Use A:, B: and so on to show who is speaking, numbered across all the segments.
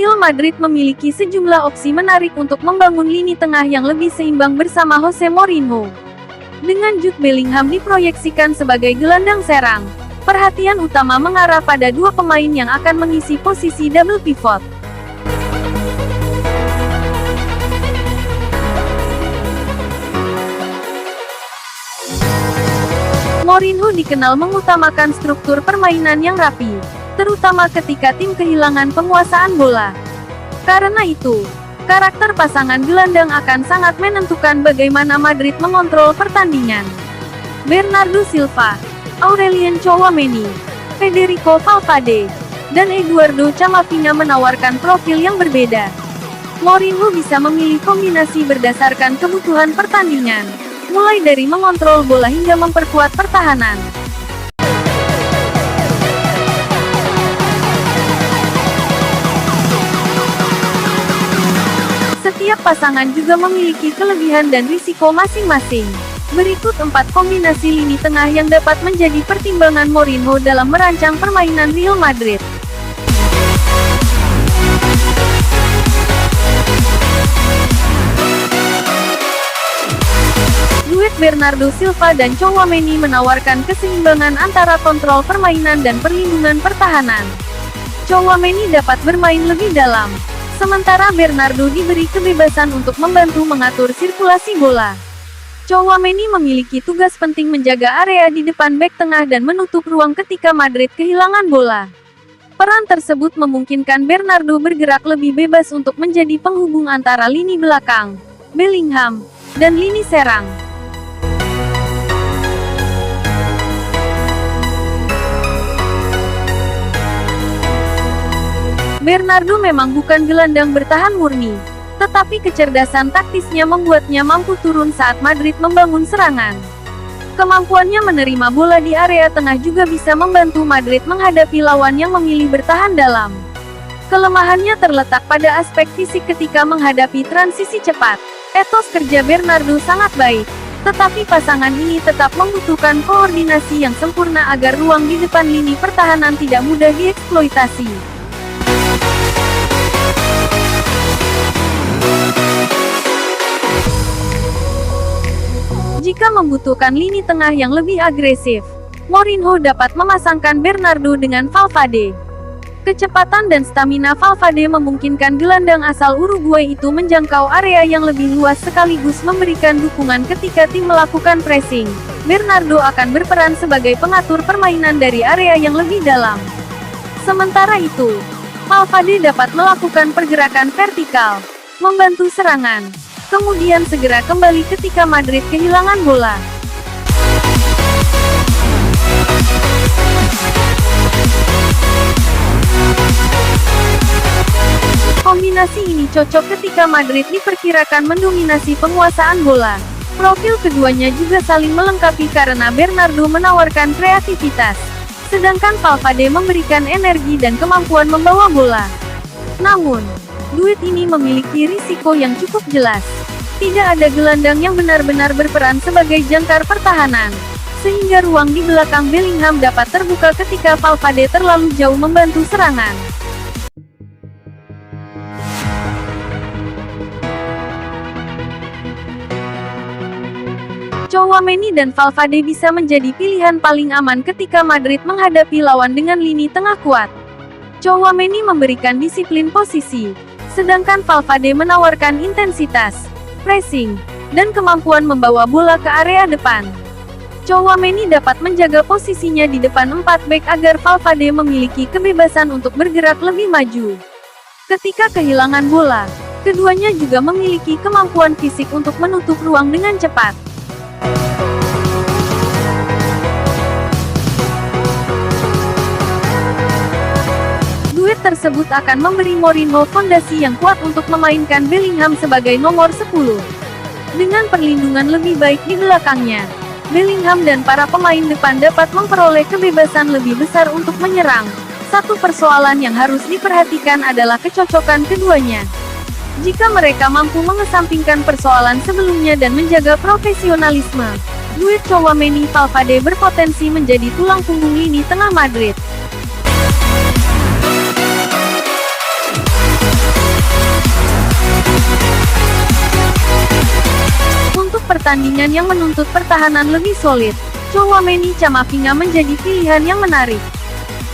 A: Real Madrid memiliki sejumlah opsi menarik untuk membangun lini tengah yang lebih seimbang bersama Jose Mourinho. Dengan Jude Bellingham diproyeksikan sebagai gelandang serang, perhatian utama mengarah pada dua pemain yang akan mengisi posisi double pivot. Mourinho dikenal mengutamakan struktur permainan yang rapi, terutama ketika tim kehilangan penguasaan bola. Karena itu, karakter pasangan gelandang akan sangat menentukan bagaimana Madrid mengontrol pertandingan. Bernardo Silva, Aurelien Tchouaméni, Federico Valverde, dan Eduardo Camavinga menawarkan profil yang berbeda. Mourinho bisa memilih kombinasi berdasarkan kebutuhan pertandingan, mulai dari mengontrol bola hingga memperkuat pertahanan. Setiap pasangan juga memiliki kelebihan dan risiko masing-masing. Berikut 4 kombinasi lini tengah yang dapat menjadi pertimbangan Mourinho dalam merancang permainan Real Madrid. Duet Bernardo Silva dan Tchouaméni menawarkan keseimbangan antara kontrol permainan dan perlindungan pertahanan. Tchouaméni dapat bermain lebih dalam, sementara Bernardo diberi kebebasan untuk membantu mengatur sirkulasi bola. Tchouaméni memiliki tugas penting menjaga area di depan bek tengah dan menutup ruang ketika Madrid kehilangan bola. Peran tersebut memungkinkan Bernardo bergerak lebih bebas untuk menjadi penghubung antara lini belakang, Bellingham, dan lini serang. Bernardo memang bukan gelandang bertahan murni, tetapi kecerdasan taktisnya membuatnya mampu turun saat Madrid membangun serangan. Kemampuannya menerima bola di area tengah juga bisa membantu Madrid menghadapi lawan yang memilih bertahan dalam. Kelemahannya terletak pada aspek fisik ketika menghadapi transisi cepat. Etos kerja Bernardo sangat baik, tetapi pasangan ini tetap membutuhkan koordinasi yang sempurna agar ruang di depan lini pertahanan tidak mudah dieksploitasi. Jika membutuhkan lini tengah yang lebih agresif, Mourinho dapat memasangkan Bernardo dengan Valverde. Kecepatan dan stamina Valverde memungkinkan gelandang asal Uruguay itu menjangkau area yang lebih luas sekaligus memberikan dukungan ketika tim melakukan pressing. Bernardo akan berperan sebagai pengatur permainan dari area yang lebih dalam. Sementara itu, Valverde dapat melakukan pergerakan vertikal, membantu serangan, kemudian segera kembali ketika Madrid kehilangan bola. Kombinasi ini cocok ketika Madrid diperkirakan mendominasi penguasaan bola. Profil keduanya juga saling melengkapi karena Bernardo menawarkan kreativitas, sedangkan Valverde memberikan energi dan kemampuan membawa bola. Namun, duet ini memiliki risiko yang cukup jelas. Tidak ada gelandang yang benar-benar berperan sebagai jangkar pertahanan, sehingga ruang di belakang Bellingham dapat terbuka ketika Valverde terlalu jauh membantu serangan. Tchouaméni dan Valverde bisa menjadi pilihan paling aman ketika Madrid menghadapi lawan dengan lini tengah kuat. Tchouaméni memberikan disiplin posisi, sedangkan Valverde menawarkan intensitas, pressing, dan kemampuan membawa bola ke area depan. Tchouaméni dapat menjaga posisinya di depan 4 bek agar Valverde memiliki kebebasan untuk bergerak lebih maju. Ketika kehilangan bola, keduanya juga memiliki kemampuan fisik untuk menutup ruang dengan cepat. Duet tersebut akan memberi Mourinho fondasi yang kuat untuk memainkan Bellingham sebagai nomor 10. Dengan perlindungan lebih baik di belakangnya, Bellingham dan para pemain depan dapat memperoleh kebebasan lebih besar untuk menyerang. Satu persoalan yang harus diperhatikan adalah kecocokan keduanya. Jika mereka mampu mengesampingkan persoalan sebelumnya dan menjaga profesionalisme, duet Tchouaméni-Valverde berpotensi menjadi tulang punggung lini tengah Madrid. pertandingan yang menuntut pertahanan lebih solid, Tchouaméni Camavinga menjadi pilihan yang menarik.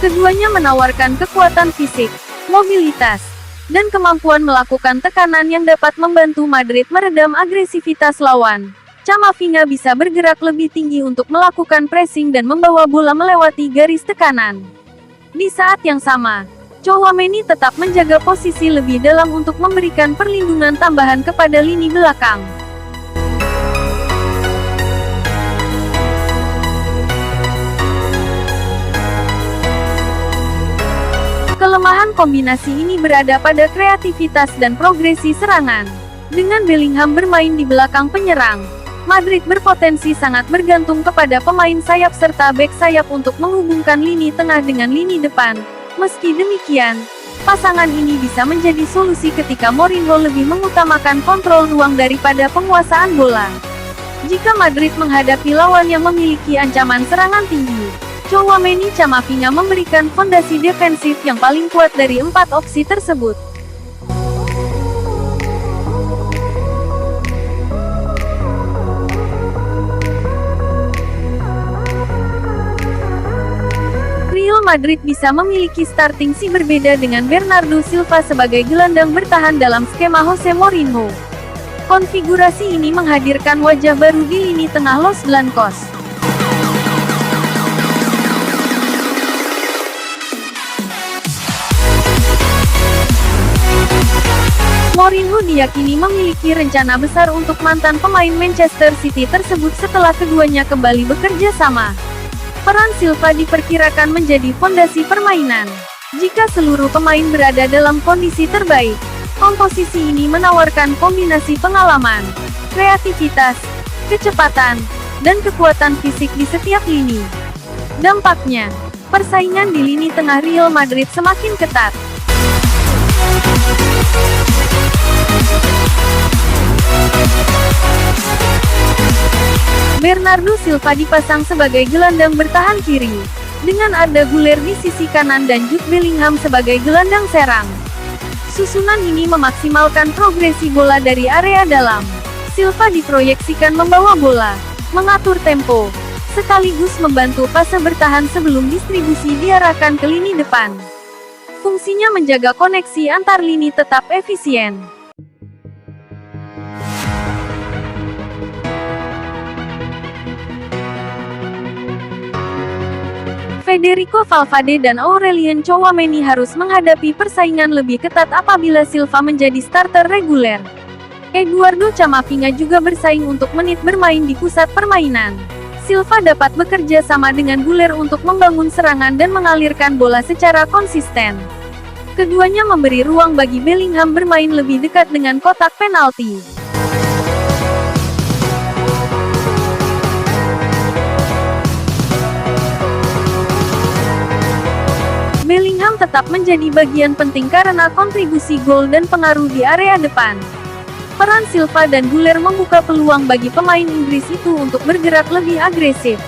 A: Keduanya menawarkan kekuatan fisik, mobilitas, dan kemampuan melakukan tekanan yang dapat membantu Madrid meredam agresivitas lawan. Camavinga bisa bergerak lebih tinggi untuk melakukan pressing dan membawa bola melewati garis tekanan. Di saat yang sama, Tchouaméni tetap menjaga posisi lebih dalam untuk memberikan perlindungan tambahan kepada lini belakang. Kelemahan kombinasi ini berada pada kreativitas dan progresi serangan. Dengan Bellingham bermain di belakang penyerang, Madrid berpotensi sangat bergantung kepada pemain sayap serta bek sayap untuk menghubungkan lini tengah dengan lini depan. Meski demikian, pasangan ini bisa menjadi solusi ketika Mourinho lebih mengutamakan kontrol ruang daripada penguasaan bola. Jika Madrid menghadapi lawan yang memiliki ancaman serangan tinggi, Tchouaméni Camavinga memberikan fondasi defensif yang paling kuat dari 4 opsi tersebut. Real Madrid bisa memiliki starting si berbeda dengan Bernardo Silva sebagai gelandang bertahan dalam skema Jose Mourinho. Konfigurasi ini menghadirkan wajah baru di lini tengah Los Blancos. Mourinho diyakini memiliki rencana besar untuk mantan pemain Manchester City tersebut setelah keduanya kembali bekerja sama. Peran Silva diperkirakan menjadi fondasi permainan. Jika seluruh pemain berada dalam kondisi terbaik, komposisi ini menawarkan kombinasi pengalaman, kreativitas, kecepatan, dan kekuatan fisik di setiap lini. Dampaknya, persaingan di lini tengah Real Madrid semakin ketat. Bernardo Silva dipasang sebagai gelandang bertahan kiri, dengan Arda Güler di sisi kanan dan Jude Bellingham sebagai gelandang serang. Susunan ini memaksimalkan progresi bola dari area dalam. Silva diproyeksikan membawa bola, mengatur tempo, sekaligus membantu fase bertahan sebelum distribusi diarahkan ke lini depan. Fungsinya menjaga koneksi antar lini tetap efisien. Federico Valverde dan Aurelien Tchouaméni harus menghadapi persaingan lebih ketat apabila Silva menjadi starter reguler. Eduardo Camavinga juga bersaing untuk menit bermain di pusat permainan. Silva dapat bekerja sama dengan Güler untuk membangun serangan dan mengalirkan bola secara konsisten. Keduanya memberi ruang bagi Bellingham bermain lebih dekat dengan kotak penalti. Bellingham tetap menjadi bagian penting karena kontribusi gol dan pengaruh di area depan. Peran Silva dan Güler membuka peluang bagi pemain Inggris itu untuk bergerak lebih agresif.